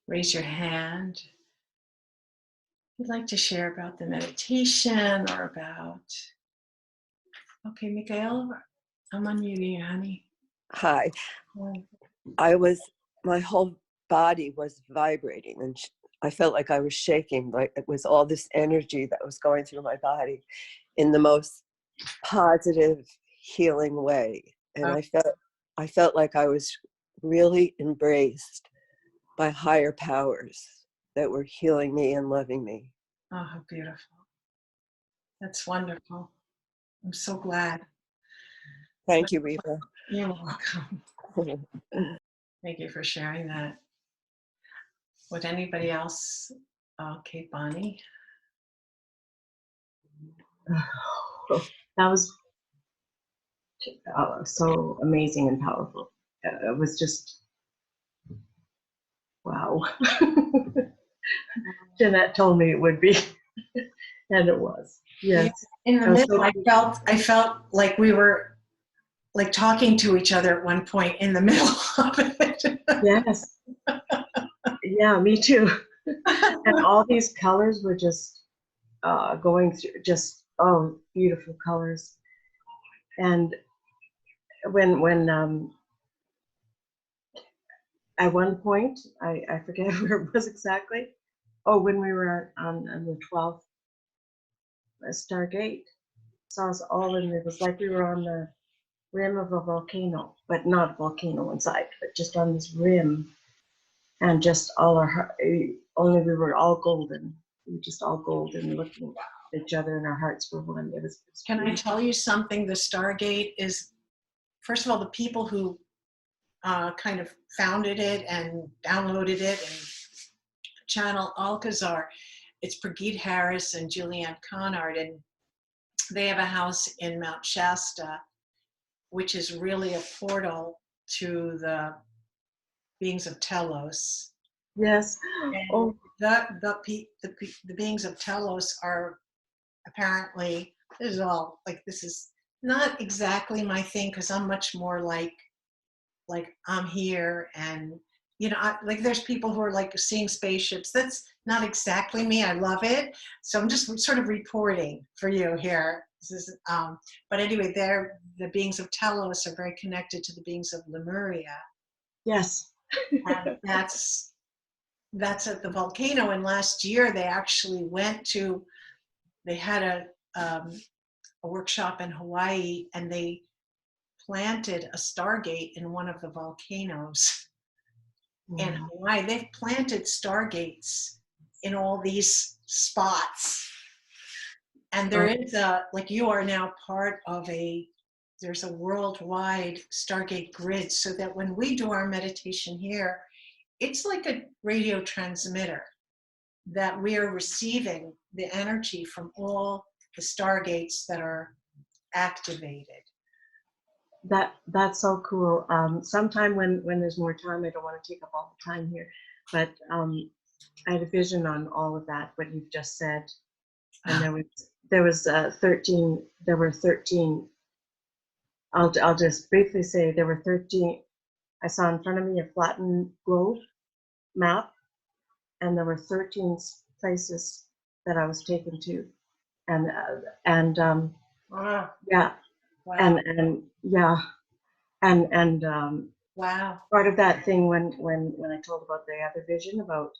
raise your hand. If you'd like to share about the meditation or about. Okay, Mikhail, I'm unmuting you, honey. Hi. Oh, My whole body was vibrating, and I felt like I was shaking. Like it was all this energy that was going through my body in the most positive, healing way. And I felt like I was really embraced by higher powers that were healing me and loving me. oh, how beautiful. That's wonderful. I'm so glad. Thank you, Reva. You're welcome. Thank you for sharing that. Would anybody else? Okay, Bonnie. That was so amazing and powerful. It was just, wow. Jeanette told me it would be, and it was. Yes. In the That was middle, so I felt like we were like talking to each other at one point in the middle of it. Yes. Yeah, me too. And all these colors were just going through, just, oh, beautiful colors. And when at one point, I forget where it was exactly. Oh, when we were on the 12th Stargate, saw us all, and it was like we were on the rim of a volcano, but not a volcano inside, but just on this rim, and just all only we were all golden. We were just all golden, looking at each other, and our hearts were one. It was Can I tell you something? The Stargate is, first of all, the people who kind of founded it and downloaded it and channel Alcazar, it's Brigitte Harris and Julianne Conard, and they have a house in Mount Shasta, which is really a portal to the beings of Telos. Yes. And Oh, the beings of Telos are apparently, this is not exactly my thing, because I'm much more like I'm here, and like there's people who are like seeing spaceships. That's not exactly me. I love it, so I'm just sort of reporting for you here. This is but anyway, the beings of Telos are very connected to the beings of Lemuria, yes. and that's at the volcano. And last year they actually they had a workshop in Hawaii, and they planted a Stargate in one of the volcanoes in Hawaii. They've planted Stargates in all these spots. And there is like you are now part of there's a worldwide Stargate grid, so that when we do our meditation here, it's like a radio transmitter that we are receiving the energy from all the Stargates that are activated. That's so cool. Sometime when there's more time, I don't want to take up all the time here, but I had a vision on all of that, what you've just said. And there was 13. There were 13. I'll just briefly say there were 13. I saw in front of me a flattened globe map, and there were 13 places that I was taken to, and Wow. yeah, Wow. and yeah, and Wow. part of that thing when I told about the other vision about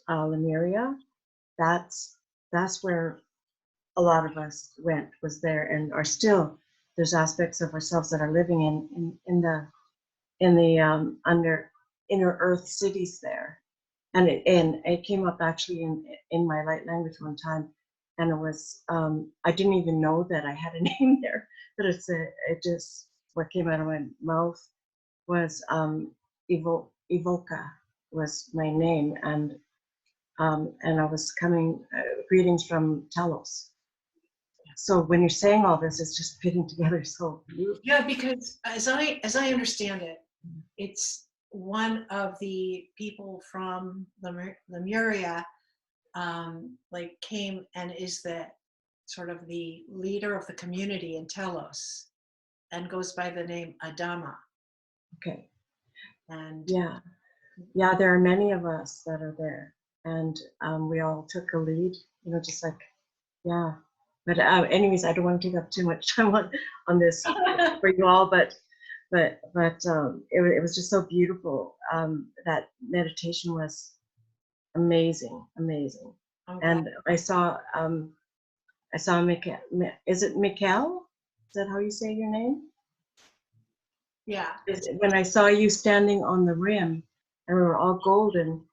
Lemuria, that's where a lot of us was there, and are still. There's aspects of ourselves that are living in the under inner earth cities there, and it came up actually in my light language one time, and it was I didn't even know that I had a name there, but it just what came out of my mouth was Evoca was my name, and I was coming greetings from Telos. So when you're saying all this, it's just fitting together so beautifully. Yeah, because as I understand it, it's one of the people from Lemuria, like came and is the sort of the leader of the community in Telos, and goes by the name Adama. Okay. And Yeah. Yeah, there are many of us that are there, and we all took a lead, just like, yeah. But anyways, I don't want to take up too much time on this for you all, but it was just so beautiful. That meditation was amazing, amazing. okay. And I saw Mikhail. Is it Mikhail? Is that how you say your name? Yeah. When I saw you standing on the rim, and we were all golden,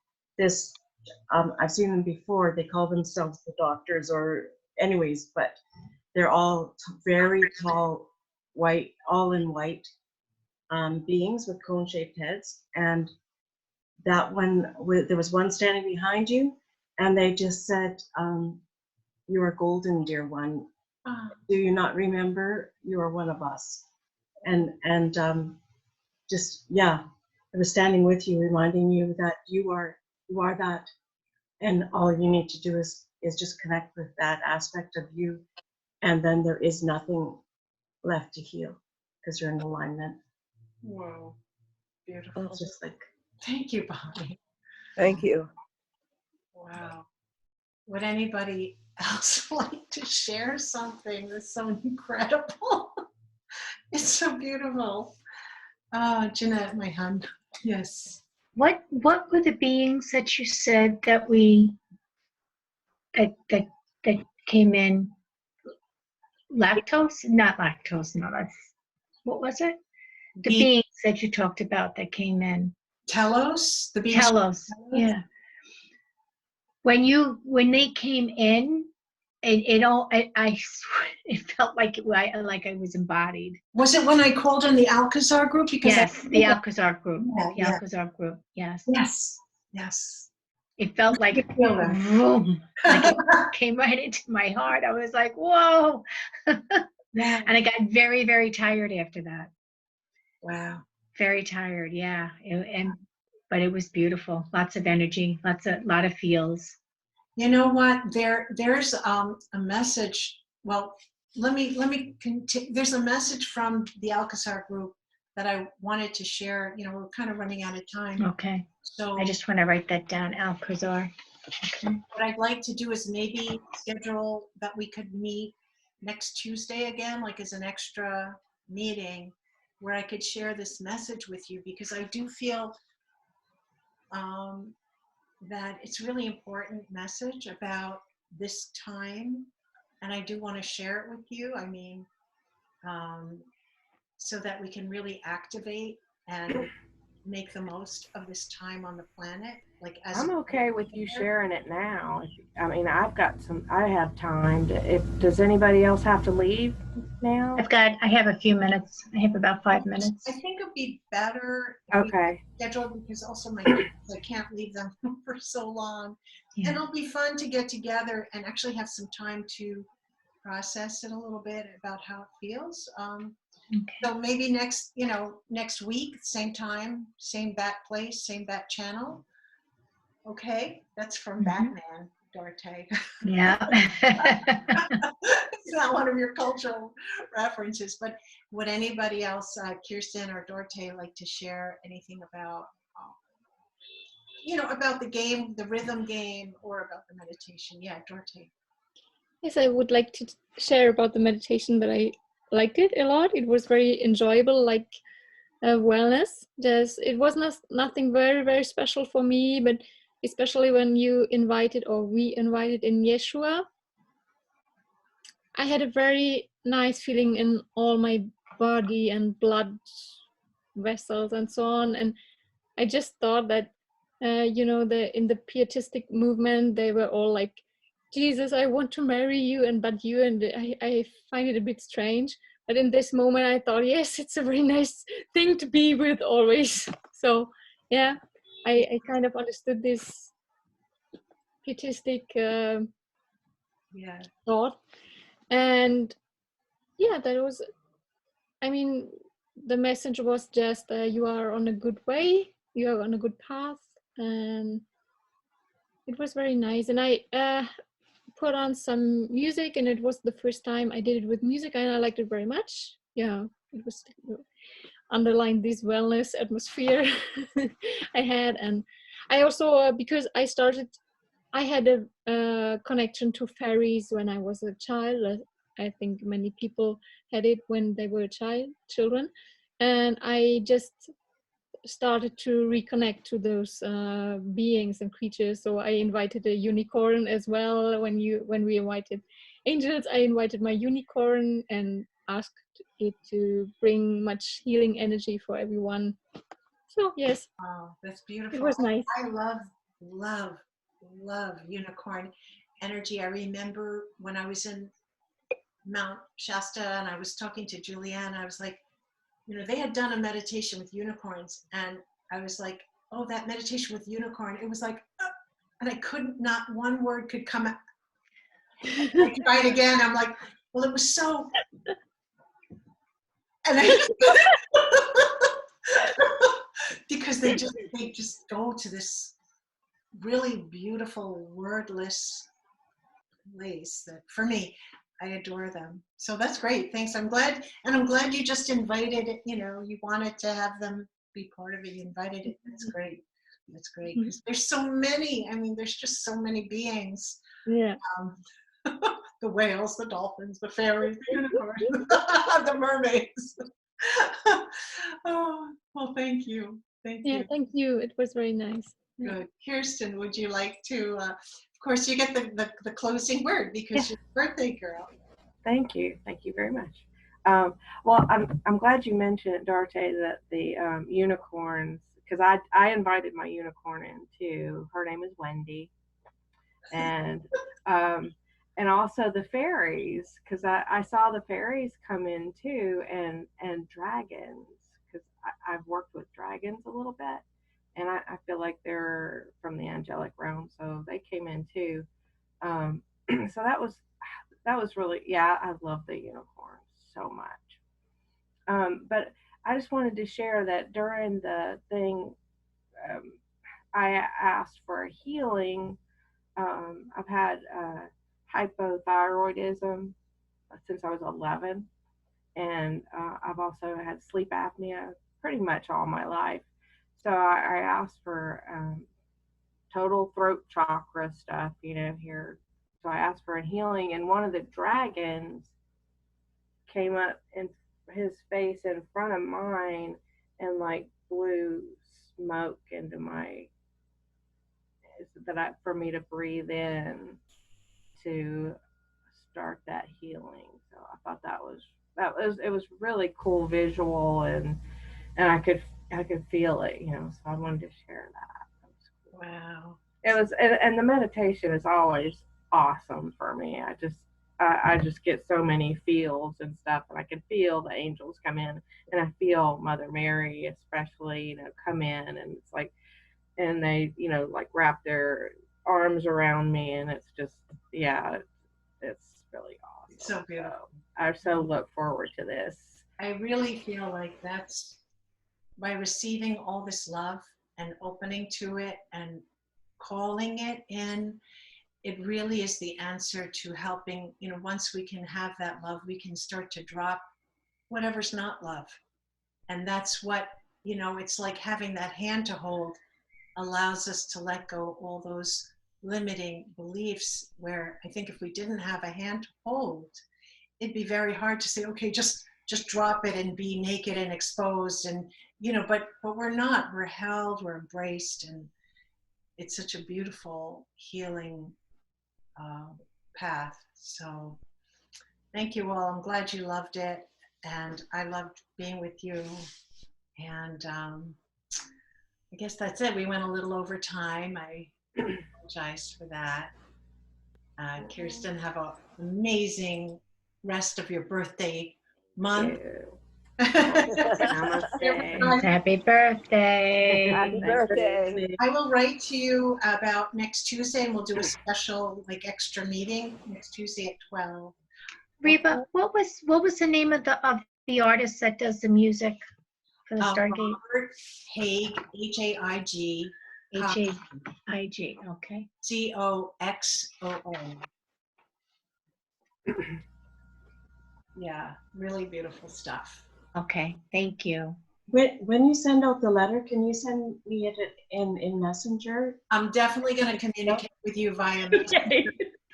I've seen them before. They call themselves the doctors, or anyways, but they're all very tall, white, all in white beings with cone-shaped heads. And that one, there was one standing behind you, and they just said, "You are golden, dear one. Do you not remember? You are one of us." And just, yeah, I was standing with you, reminding you that you are that, and all you need to do is just connect with that aspect of you, and then there is nothing left to heal because you're in alignment. Whoa, beautiful. It's just like, Thank you, Bonnie. Thank you. Wow. Would anybody else like to share something that's so incredible? It's so beautiful. Oh, Jeanette, my hun. Yes. What were the beings that you said that that came in? Lactose? Not lactose, no, that's what was it? The beings that you talked about that came in. Telos, the beings. Telos, yeah. When they came in, I swear, it felt like I was embodied. Was it when I called in the Alcazar group? Because yes, the Alcazar group. Yeah, Alcazar group. Yes. Yes. Yes. It felt like Feel that. vroom, like it came right into my heart. I was like, whoa. Yeah. And I got very, very tired after that. Wow. Very tired, yeah. But it was beautiful. Lots of energy, lot of feels. You know what? There's a message. Well, let me continue. There's a message from the Alcazar group that I wanted to share. We're kind of running out of time. Okay. So I just want to write that down, Alcazar. Okay. what I'd like to do is maybe schedule that we could meet next Tuesday again, like as an extra meeting, where I could share this message with you, because I do feel that it's really important message about this time, and I do want to share it with you. I mean, so that we can really activate and make the most of this time on the planet. Like, as I'm okay with you sharing it now. I mean, I have time. Does anybody else have to leave now? I have a few minutes. I have about 5 minutes. I think it'd be better if Okay. we schedule, because also my kids, I can't leave them for so long. Yeah. And it'll be fun to get together and actually have some time to process it a little bit about how it feels. Okay. So maybe next week, same time, same bat place, same bat channel. Okay, that's from Batman, Dorte. Yeah. It's not one of your cultural references, but would anybody else, Kirsten or Dorte, like to share anything about, about the game, the rhythm game, or about the meditation? Yeah, Dorte. Yes, I would like to share about the meditation, that I liked it a lot. It was very enjoyable, like wellness. It was nothing very, very special for me, but especially when we invited in Yeshua, I had a very nice feeling in all my body and blood vessels and so on. And I just thought that, in the pietistic movement, they were all like Jesus, I want to marry you, and but you, and I find it a bit strange. But in this moment, I thought, yes, it's a very nice thing to be with always. So, yeah, I kind of understood this pietistic Yeah. thought, and yeah, that was. I mean, the message was just you are on a good way, you are on a good path, and it was very nice. And I put on some music, and it was the first time I did it with music, and I liked it very much. Yeah, it was underlined this wellness atmosphere I had. And I also because I had a connection to fairies when I was a child. I think many people had it when they were children, and I just started to reconnect to those beings and creatures. So I invited a unicorn as well. When we invited angels, I invited my unicorn and asked it to bring much healing energy for everyone. So yes, Oh, that's it beautiful. was nice. I love, love, love unicorn energy. I remember when I was in Mount Shasta and I was talking to Julianne, I was like, they had done a meditation with unicorns, and I was like, oh, that meditation with unicorn. It was like, and I couldn't, not one word could come out. I tried again. I'm like, well, it was so, and I, because they just go to this really beautiful wordless place that for me, I adore them. So that's great. Thanks. I'm glad. And I'm glad you just invited it. You wanted to have them be part of it. You invited it. That's great. That's great. Because there's so many. I mean, there's just so many beings. Yeah. The whales, the dolphins, the fairies, the unicorns, the mermaids. Oh, well, thank you. Thank Yeah, you. thank you. It was very nice. Good. Kirsten, would you like to, of course, you get the closing word because you're the birthday girl. Thank you. Thank you very much. Well, I'm glad you mentioned, Dorothy, that the unicorns, because I invited my unicorn in too. Her name is Wendy, and um, and also the fairies, because I saw the fairies come in too, and dragons, because I've worked with dragons a little bit, and I feel like they're from the angelic realm, so they came in too. So that was really, yeah, I love the unicorns so much. But I just wanted to share that during the thing, um, I asked for a healing. I've had hypothyroidism since I was 11, and I've also had sleep apnea pretty much all my life. So I asked for total throat chakra stuff, here. So I asked for a healing, and one of the dragons came up in his face in front of mine and like blew smoke into my for me to breathe in to start that healing. So I thought it was really cool visual, and I could feel it, so I wanted to share that. That was cool. Wow. It was, and the meditation is always awesome for me. I just get so many feels and stuff, and I can feel the angels come in, and I feel Mother Mary especially, come in, and it's like, and they, like wrap their arms around me, and it's just, yeah, it's really awesome. It's so beautiful. So I so look forward to this. I really feel like that's by receiving all this love and opening to it and calling it in, it really is the answer to helping, once we can have that love, we can start to drop whatever's not love. And that's what, it's like having that hand to hold allows us to let go all those limiting beliefs, where I think if we didn't have a hand to hold, it'd be very hard to say, okay, just drop it and be naked and exposed, and but we're not. We're held, we're embraced, and it's such a beautiful healing path. So thank you all. I'm glad you loved it, and I loved being with you. And I guess that's it. We went a little over time. I apologize for that. Kirsten, have an amazing rest of your birthday month. Namaste. Happy birthday. Happy birthday. I will write to you about next Tuesday, and we'll do a special, like, extra meeting next Tuesday at 12. Reba, what was the name of the artist that does the music for the Stargate? Robert Haig, Haig, Haig. Okay. Coxoo. Yeah, really beautiful stuff. Okay. Thank you. When you send out the letter, can you send me it in Messenger? I'm definitely going to communicate with you via Messenger.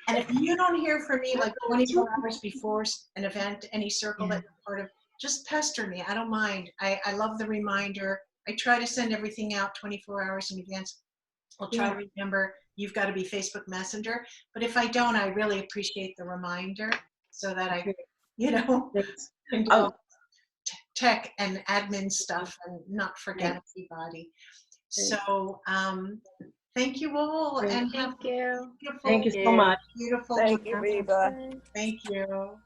And if you don't hear from me like 24 hours before an event, any circle that you're part of, just pester me. I don't mind. I love the reminder. I try to send everything out 24 hours in advance. I'll try to remember you've got to be Facebook Messenger. But if I don't, I really appreciate the reminder so that I, can do tech and admin stuff and not forget everybody. So thank you all, and have Thank you. beautiful, Thank you so much. beautiful. Thank you, Reba. Thank you.